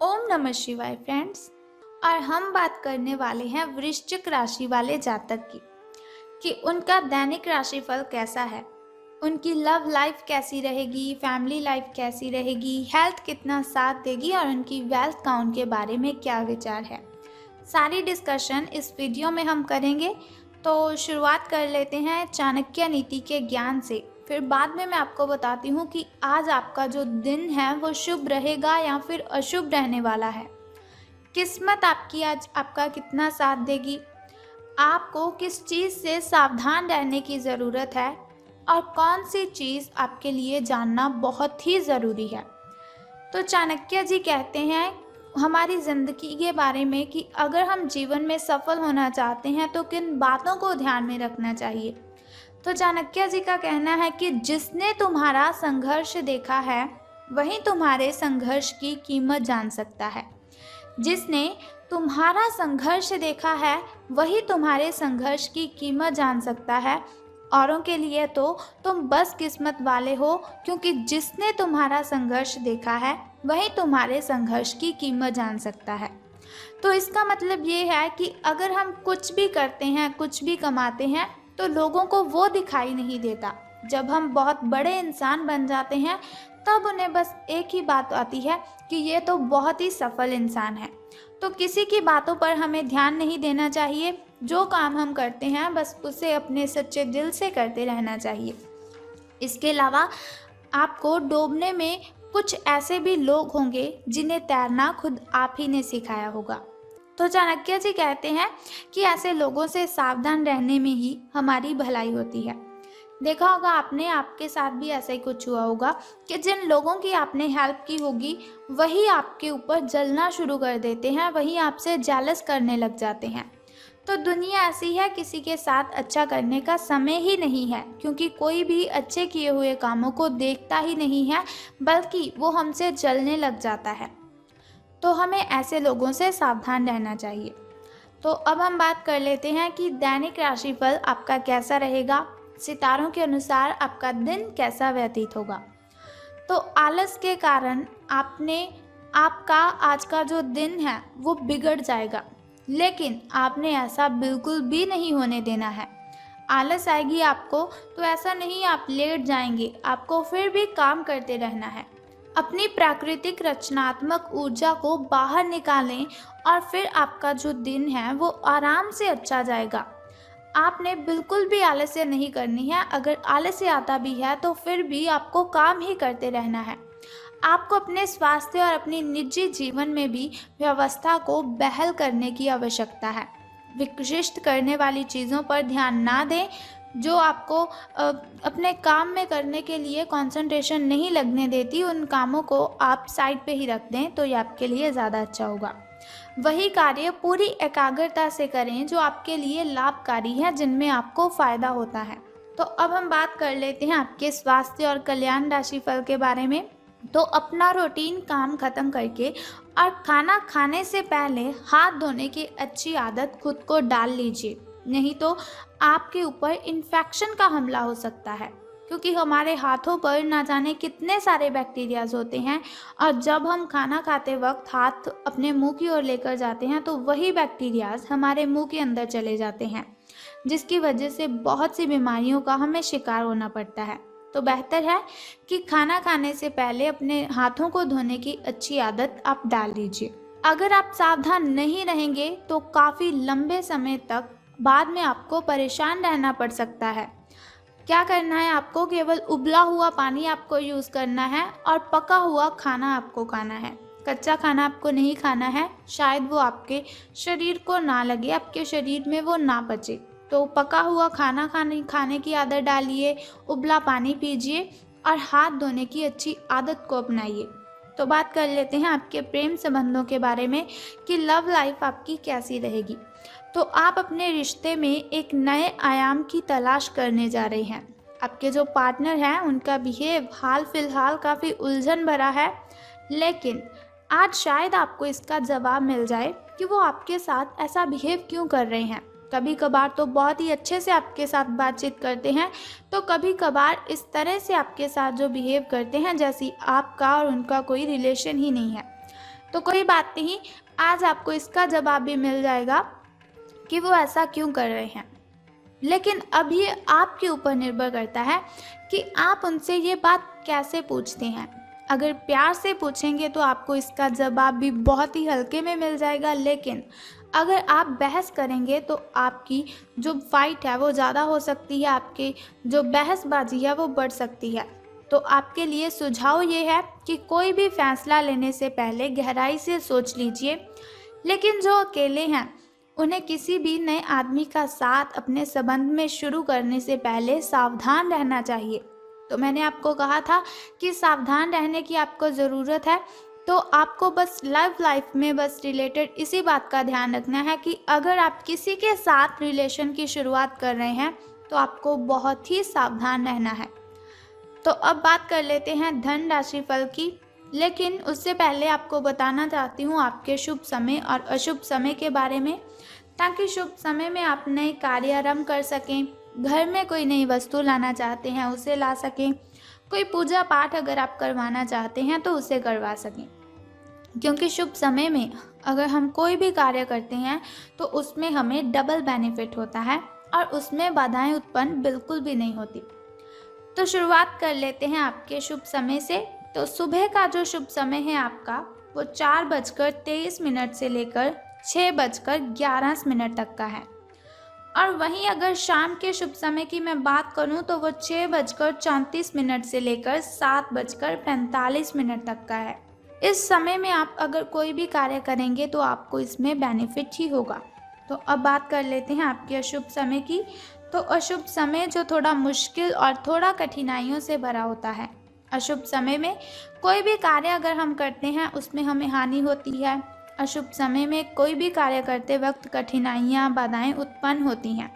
ओम नमः शिवाय फ्रेंड्स। और हम बात करने वाले हैं वृश्चिक राशि वाले जातक की कि उनका दैनिक राशिफल कैसा है, उनकी लव लाइफ कैसी रहेगी, फैमिली लाइफ कैसी रहेगी, हेल्थ कितना साथ देगी और उनकी वेल्थ काउंट के बारे में क्या विचार है। सारी डिस्कशन इस वीडियो में हम करेंगे। तो शुरुआत कर लेते हैं चाणक्य नीति के ज्ञान से। फिर बाद में मैं आपको बताती हूँ कि आज आपका जो दिन है वो शुभ रहेगा या फिर अशुभ रहने वाला है। किस्मत आपकी आज आपका कितना साथ देगी, आपको किस चीज़ से सावधान रहने की ज़रूरत है और कौन सी चीज़ आपके लिए जानना बहुत ही ज़रूरी है। तो चाणक्य जी कहते हैं हमारी ज़िंदगी के बारे में कि अगर हम जीवन में सफल होना चाहते हैं तो किन बातों को ध्यान में रखना चाहिए। तो चाणक्य जी का कहना है कि जिसने तुम्हारा संघर्ष देखा है वही तुम्हारे संघर्ष की कीमत जान सकता है। जिसने तुम्हारा संघर्ष देखा है वही तुम्हारे संघर्ष की कीमत जान सकता है। औरों के लिए तो तुम बस किस्मत वाले हो, क्योंकि जिसने तुम्हारा संघर्ष देखा है वही तुम्हारे संघर्ष की कीमत जान सकता है। तो इसका मतलब ये है कि अगर हम कुछ भी करते हैं, कुछ भी कमाते हैं, तो लोगों को वो दिखाई नहीं देता। जब हम बहुत बड़े इंसान बन जाते हैं तब उन्हें बस एक ही बात आती है कि ये तो बहुत ही सफल इंसान है। तो किसी की बातों पर हमें ध्यान नहीं देना चाहिए। जो काम हम करते हैं बस उसे अपने सच्चे दिल से करते रहना चाहिए। इसके अलावा आपको डूबने में कुछ ऐसे भी लोग होंगे जिन्हें तैरना खुद आप ही ने सिखाया होगा। तो चाणक्य जी कहते हैं कि ऐसे लोगों से सावधान रहने में ही हमारी भलाई होती है। देखा होगा आपने, आपके साथ भी ऐसा ही कुछ हुआ होगा कि जिन लोगों की आपने हेल्प की होगी वही आपके ऊपर जलना शुरू कर देते हैं, वही आपसे जेलस करने लग जाते हैं। तो दुनिया ऐसी है, किसी के साथ अच्छा करने का समय ही नहीं है, क्योंकि कोई भी अच्छे किए हुए कामों को देखता ही नहीं है, बल्कि वो हमसे जलने लग जाता है। तो हमें ऐसे लोगों से सावधान रहना चाहिए। तो अब हम बात कर लेते हैं कि दैनिक राशिफल आपका कैसा रहेगा, सितारों के अनुसार आपका दिन कैसा व्यतीत होगा। तो आलस के कारण आपका आज का जो दिन है वो बिगड़ जाएगा, लेकिन आपने ऐसा बिल्कुल भी नहीं होने देना है। आलस आएगी आपको तो ऐसा नहीं आप लेट जाएंगे, आपको फिर भी काम करते रहना है। अपनी प्राकृतिक रचनात्मक ऊर्जा को बाहर निकालें और फिर आपका जो दिन है वो आराम से अच्छा जाएगा। आपने बिल्कुल भी आलस्य नहीं करनी है। अगर आलस्य आता भी है तो फिर भी आपको काम ही करते रहना है। आपको अपने स्वास्थ्य और अपनी निजी जीवन में भी व्यवस्था को बहाल करने की आवश्यकता है। विशिष्ट करने वाली चीज़ों पर ध्यान ना दें। जो आपको अपने काम में करने के लिए कंसंट्रेशन नहीं लगने देती, उन कामों को आप साइड पे ही रख दें तो ये आपके लिए ज़्यादा अच्छा होगा। वही कार्य पूरी एकाग्रता से करें जो आपके लिए लाभकारी है, जिनमें आपको फ़ायदा होता है। तो अब हम बात कर लेते हैं आपके स्वास्थ्य और कल्याण राशिफल के बारे में। तो अपना रूटीन काम खत्म करके और खाना खाने से पहले हाथ धोने की अच्छी आदत खुद को डाल लीजिए, नहीं तो आपके ऊपर इन्फेक्शन का हमला हो सकता है, क्योंकि हमारे हाथों पर ना जाने कितने सारे बैक्टीरियाज होते हैं। और जब हम खाना खाते वक्त हाथ अपने मुंह की ओर लेकर जाते हैं तो वही बैक्टीरियाज हमारे मुंह के अंदर चले जाते हैं, जिसकी वजह से बहुत सी बीमारियों का हमें शिकार होना पड़ता है। तो बेहतर है कि खाना खाने से पहले अपने हाथों को धोने की अच्छी आदत आप डाल लीजिए। अगर आप सावधान नहीं रहेंगे तो काफ़ी लंबे समय तक बाद में आपको परेशान रहना पड़ सकता है। क्या करना है आपको, केवल उबला हुआ पानी आपको यूज़ करना है और पका हुआ खाना आपको खाना है। कच्चा खाना आपको नहीं खाना है, शायद वो आपके शरीर को ना लगे, आपके शरीर में वो ना पचे। तो पका हुआ खाना खाने की आदत डालिए, उबला पानी पीजिए और हाथ धोने की अच्छी आदत को अपनाइए। तो बात कर लेते हैं आपके प्रेम संबंधों के बारे में कि लव लाइफ आपकी कैसी रहेगी। तो आप अपने रिश्ते में एक नए आयाम की तलाश करने जा रहे हैं। आपके जो पार्टनर हैं उनका बिहेव हाल फिलहाल काफ़ी उलझन भरा है, लेकिन आज शायद आपको इसका जवाब मिल जाए कि वो आपके साथ ऐसा बिहेव क्यों कर रहे हैं। कभी कभार तो बहुत ही अच्छे से आपके साथ बातचीत करते हैं, तो कभी कभार इस तरह से आपके साथ जो बिहेव करते हैं जैसी आपका और उनका कोई रिलेशन ही नहीं है। तो कोई बात नहीं, आज आपको इसका जवाब भी मिल जाएगा कि वो ऐसा क्यों कर रहे हैं। लेकिन अब ये आपके ऊपर निर्भर करता है कि आप उनसे ये बात कैसे पूछते हैं। अगर प्यार से पूछेंगे तो आपको इसका जवाब भी बहुत ही हल्के में मिल जाएगा, लेकिन अगर आप बहस करेंगे तो आपकी जो फाइट है वो ज़्यादा हो सकती है, आपकी जो बहसबाजी है वो बढ़ सकती है। तो आपके लिए सुझाव ये है कि कोई भी फैसला लेने से पहले गहराई से सोच लीजिए। लेकिन जो अकेले हैं उन्हें किसी भी नए आदमी का साथ अपने संबंध में शुरू करने से पहले सावधान रहना चाहिए। तो मैंने आपको कहा था कि सावधान रहने की आपको ज़रूरत है। तो आपको बस लव लाइफ में बस रिलेटेड इसी बात का ध्यान रखना है कि अगर आप किसी के साथ रिलेशन की शुरुआत कर रहे हैं तो आपको बहुत ही सावधान रहना है। तो अब बात कर लेते हैं धन राशि फल की। लेकिन उससे पहले आपको बताना चाहती हूँ आपके शुभ समय और अशुभ समय के बारे में, ताकि शुभ समय में आप नए कार्य आरंभ कर सकें, घर में कोई नई वस्तु लाना चाहते हैं उसे ला सकें, कोई पूजा पाठ अगर आप करवाना चाहते हैं तो उसे करवा सकें। क्योंकि शुभ समय में अगर हम कोई भी कार्य करते हैं तो उसमें हमें डबल बेनिफिट होता है और उसमें बाधाएं उत्पन्न बिल्कुल भी नहीं होती। तो शुरुआत कर लेते हैं आपके शुभ समय से। तो सुबह का जो शुभ समय है आपका वो 4:23 से लेकर 6:11 तक का है। और वहीं अगर शाम के शुभ समय की मैं बात करूं तो वो 6:34 से लेकर 7:45 तक का है। इस समय में आप अगर कोई भी कार्य करेंगे तो आपको इसमें बेनिफिट ही होगा। तो अब बात कर लेते हैं आपके अशुभ समय की। तो अशुभ समय जो थोड़ा मुश्किल और थोड़ा कठिनाइयों से भरा होता है। अशुभ समय में कोई भी कार्य अगर हम करते हैं उसमें हमें हानि होती है। अशुभ समय में कोई भी कार्य करते वक्त कठिनाइयाँ बाधाएं उत्पन्न होती हैं।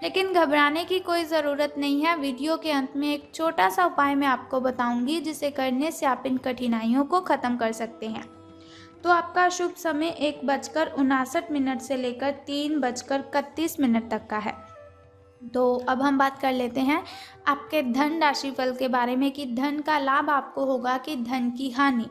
लेकिन घबराने की कोई ज़रूरत नहीं है। वीडियो के अंत में एक छोटा सा उपाय मैं आपको बताऊंगी जिसे करने से आप इन कठिनाइयों को ख़त्म कर सकते हैं। तो आपका शुभ समय 1:59 से लेकर 3:31 तक का है। तो अब हम बात कर लेते हैं आपके धन राशि फल के बारे में कि धन का लाभ आपको होगा कि धन की हानि।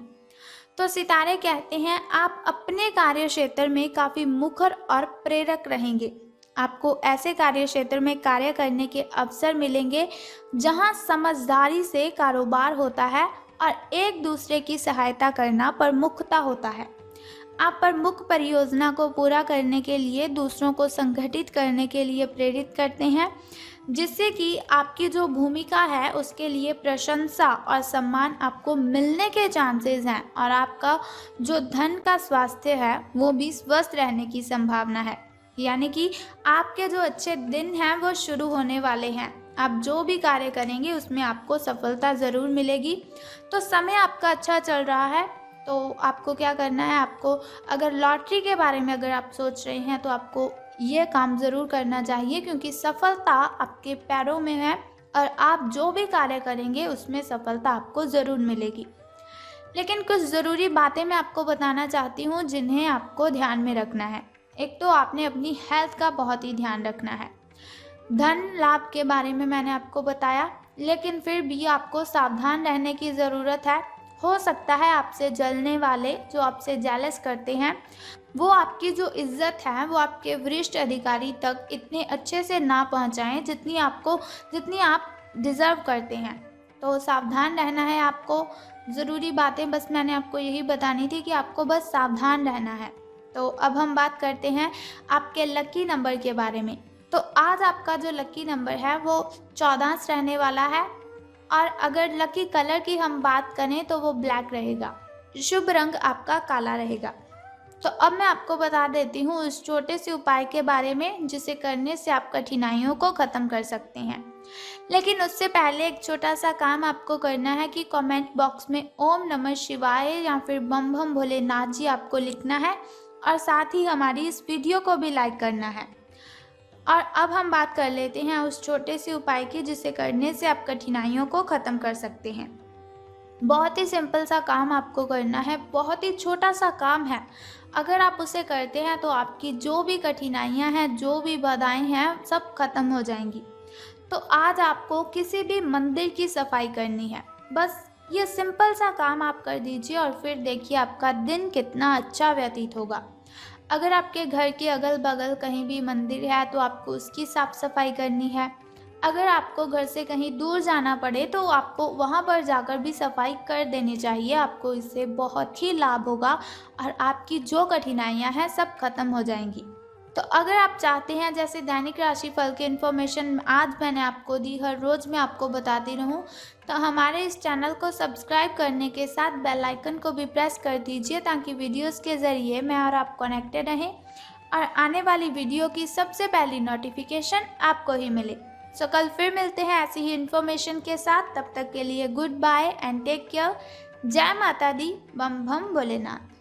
तो सितारे कहते हैं आप अपने कार्य क्षेत्र में काफ़ी मुखर और प्रेरक रहेंगे। आपको ऐसे कार्य क्षेत्र में कार्य करने के अवसर मिलेंगे जहां समझदारी से कारोबार होता है और एक दूसरे की सहायता करना प्रमुखता होता है। आप प्रमुख परियोजना को पूरा करने के लिए दूसरों को संगठित करने के लिए प्रेरित करते हैं, जिससे कि आपकी जो भूमिका है उसके लिए प्रशंसा और सम्मान आपको मिलने के चांसेस हैं। और आपका जो धन का स्वास्थ्य है वो भी स्वस्थ रहने की संभावना है। यानी कि आपके जो अच्छे दिन हैं वो शुरू होने वाले हैं। आप जो भी कार्य करेंगे उसमें आपको सफलता ज़रूर मिलेगी। तो समय आपका अच्छा चल रहा है। तो आपको क्या करना है, आपको अगर लॉटरी के बारे में अगर आप सोच रहे हैं तो आपको ये काम ज़रूर करना चाहिए, क्योंकि सफलता आपके पैरों में है और आप जो भी कार्य करेंगे उसमें सफलता आपको ज़रूर मिलेगी। लेकिन कुछ ज़रूरी बातें मैं आपको बताना चाहती हूँ जिन्हें आपको ध्यान में रखना है। एक तो आपने अपनी हेल्थ का बहुत ही ध्यान रखना है। धन लाभ के बारे में मैंने आपको बताया, लेकिन फिर भी आपको सावधान रहने की ज़रूरत है। हो सकता है आपसे जलने वाले, जो आपसे जेलस करते हैं, वो आपकी जो इज्जत है वो आपके वरिष्ठ अधिकारी तक इतने अच्छे से ना पहुंचाएं जितनी आप डिज़र्व करते हैं। तो सावधान रहना है आपको। ज़रूरी बातें बस मैंने आपको यही बतानी थी कि आपको बस सावधान रहना है। तो अब हम बात करते हैं आपके लकी नंबर के बारे में। तो आज आपका जो लकी नंबर है वो 14 रहने वाला है। और अगर लकी कलर की हम बात करें तो वो ब्लैक रहेगा। शुभ रंग आपका काला रहेगा। तो अब मैं आपको बता देती हूँ उस छोटे से उपाय के बारे में जिसे करने से आप कठिनाइयों को ख़त्म कर सकते हैं। लेकिन उससे पहले एक छोटा सा काम आपको करना है कि कमेंट बॉक्स में ओम नमः शिवाय या फिर बम बम भोलेनाथ जी आपको लिखना है और साथ ही हमारी इस वीडियो को भी लाइक करना है। और अब हम बात कर लेते हैं उस छोटे से उपाय की जिसे करने से आप कठिनाइयों को ख़त्म कर सकते हैं। बहुत ही सिंपल सा काम आपको करना है, बहुत ही छोटा सा काम है। अगर आप उसे करते हैं तो आपकी जो भी कठिनाइयां हैं, जो भी बाधाएं हैं, सब खत्म हो जाएंगी। तो आज आपको किसी भी मंदिर की सफाई करनी है। बस ये सिंपल सा काम आप कर दीजिए और फिर देखिए आपका दिन कितना अच्छा व्यतीत होगा। अगर आपके घर के अगल-बगल कहीं भी मंदिर है तो आपको उसकी साफ-सफाई करनी है। अगर आपको घर से कहीं दूर जाना पड़े तो आपको वहाँ पर जाकर भी सफाई कर देनी चाहिए। आपको इससे बहुत ही लाभ होगा और आपकी जो कठिनाइयाँ हैं सब खत्म हो जाएँगी। तो अगर आप चाहते हैं जैसे दैनिक राशिफल की इन्फॉर्मेशन आज मैंने आपको दी, हर रोज़ मैं आपको बताती रहूँ, तो हमारे इस चैनल को सब्सक्राइब करने के साथ बेल आइकन को भी प्रेस कर दीजिए ताकि वीडियोस के ज़रिए मैं और आप कनेक्टेड रहें और आने वाली वीडियो की सबसे पहली नोटिफिकेशन आपको ही मिले। सो कल फिर मिलते हैं ऐसी ही इन्फॉर्मेशन के साथ। तब तक के लिए good bye and take care. जय माता दी। बम बम भोलेनाथ।